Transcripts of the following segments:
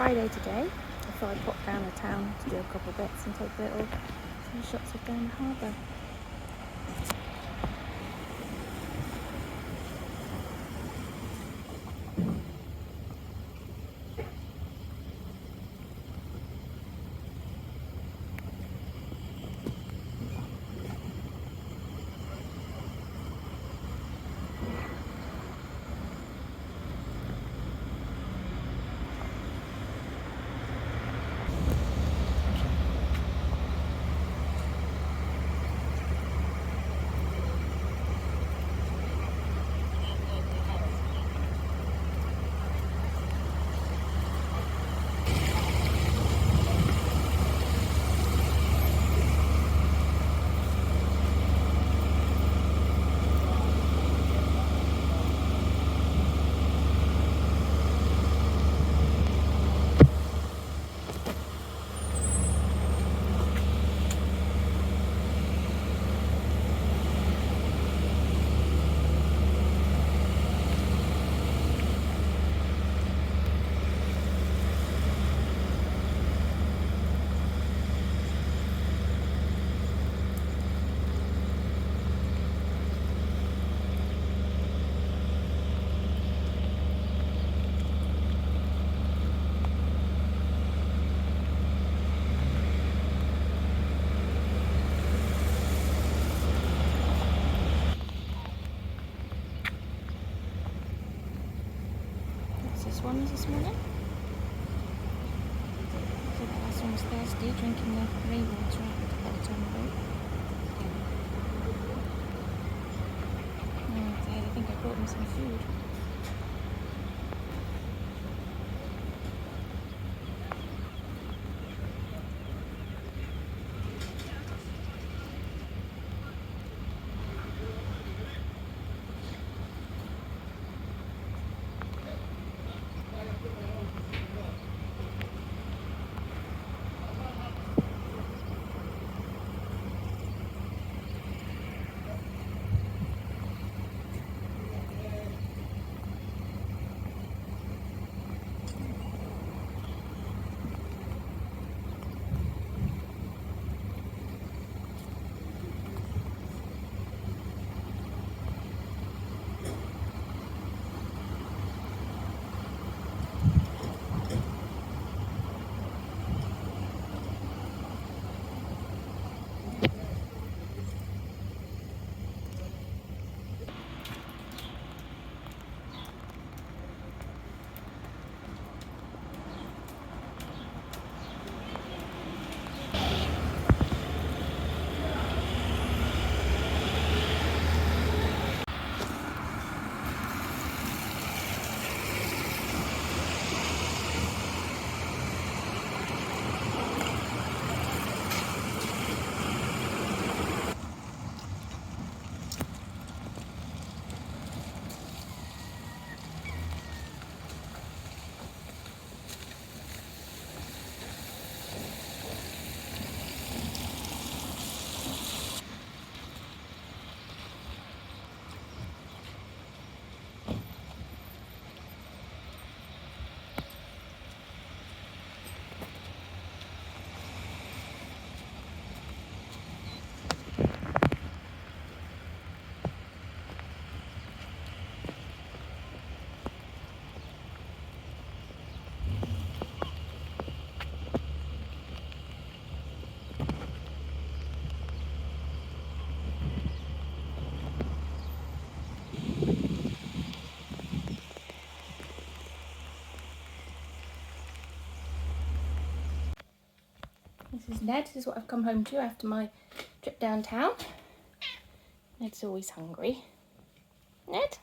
Friday today. I thought I'd pop down to town to do a couple bits and take little shots of down the harbour. Swans this morning. So that last one was thirsty, drinking the rainwater out of the bottom of the boat. I think I brought them some food. This is Ned. This is what I've come home to after my trip downtown. Ned's always hungry. Ned?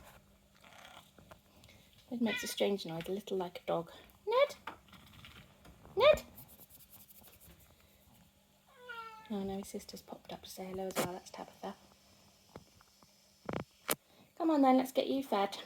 Ned makes a strange noise, a little like a dog. Ned? Ned? Oh no, his sister's popped up to say hello as well. That's Tabitha. Come on then, let's get you fed.